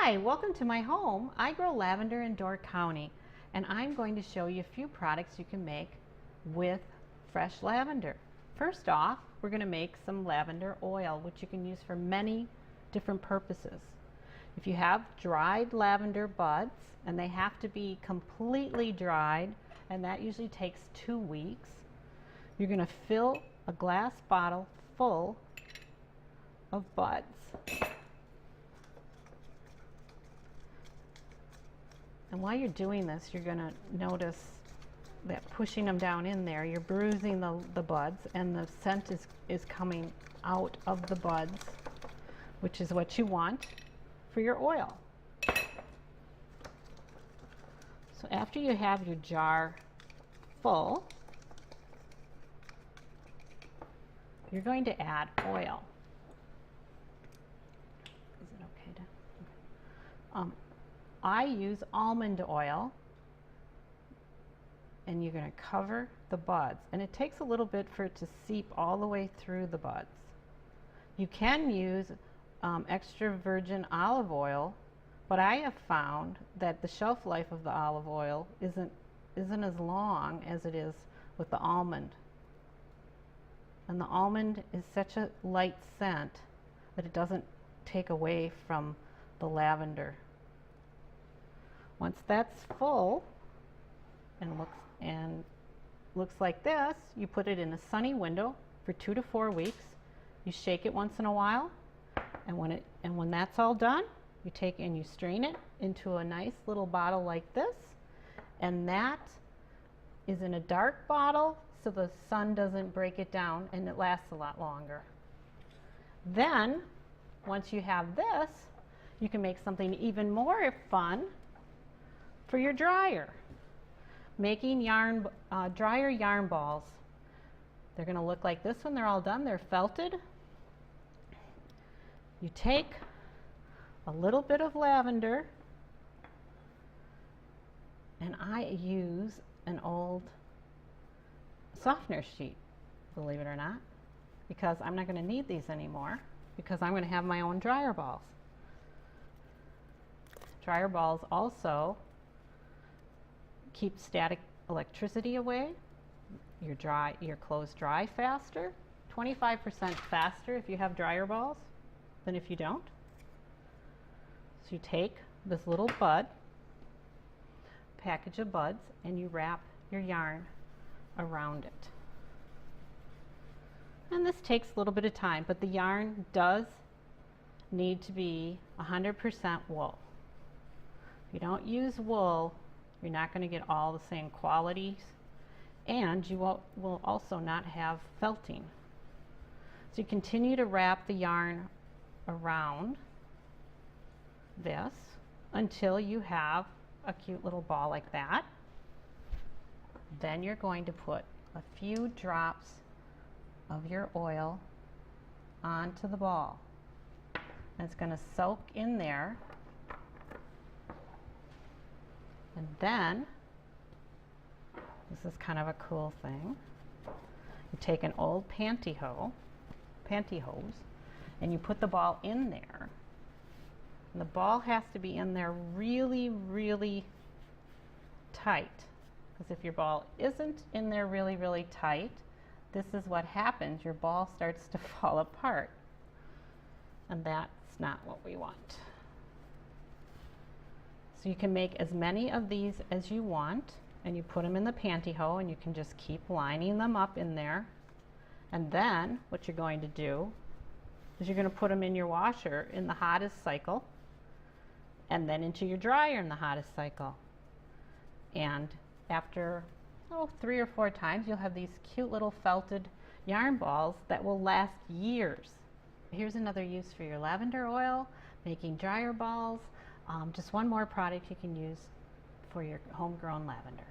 Hi, welcome to my home. I grow lavender in Door County, and I'm going to show you a few products you can make with fresh lavender. First off, we're going to make some lavender oil, which you can use for many different purposes. If you have dried lavender buds, and they have to be completely dried, and that usually takes 2 weeks, you're going to fill a glass bottle full of buds. And while you're doing this, you're going to notice that pushing them down in there, you're bruising the buds, and the scent is coming out of the buds, which is what you want for your oil. So after you have your jar full, you're going to add oil. Is it okay to? Okay. I use almond oil, and you're going to cover the buds, and it takes a little bit for it to seep all the way through the buds. You can use extra virgin olive oil, but I have found that the shelf life of the olive oil isn't as long as it is with the almond. And the almond is such a light scent that it doesn't take away from the lavender. Once that's full and looks like this, you put it in a sunny window for 2 to 4 weeks. You shake it once in a while, and when that's all done, you take and you strain it into a nice little bottle like this, and that is in a dark bottle so the sun doesn't break it down, and it lasts a lot longer. Then, once you have this, you can make something even more fun for your dryer. Making dryer yarn balls. They're going to look like this when they're all done. They're felted. You take a little bit of lavender, and I use an old softener sheet, believe it or not, because I'm not going to need these anymore, because I'm going to have my own dryer balls. Dryer balls also keep static electricity away. Your clothes dry faster, 25% faster if you have dryer balls than if you don't. So you take this little package of buds, and you wrap your yarn around it. And this takes a little bit of time, but the yarn does need to be 100% wool. If you don't use wool, you're not going to get all the same qualities, and you will also not have felting. So you continue to wrap the yarn around this until you have a cute little ball like that. Then you're going to put a few drops of your oil onto the ball, and it's going to soak in there. And then, this is kind of a cool thing, you take an old pantyhose, and you put the ball in there. And the ball has to be in there really, really tight, because if your ball isn't in there really, really tight, this is what happens. Your ball starts to fall apart, and that's not what we want. So you can make as many of these as you want, and you put them in the pantyhose, and you can just keep lining them up in there. And then what you're going to do is you're going to put them in your washer in the hottest cycle, and then into your dryer in the hottest cycle. And after 3 or 4 times, you'll have these cute little felted yarn balls that will last years. Here's another use for your lavender oil, making dryer balls. Just one more product you can use for your homegrown lavender.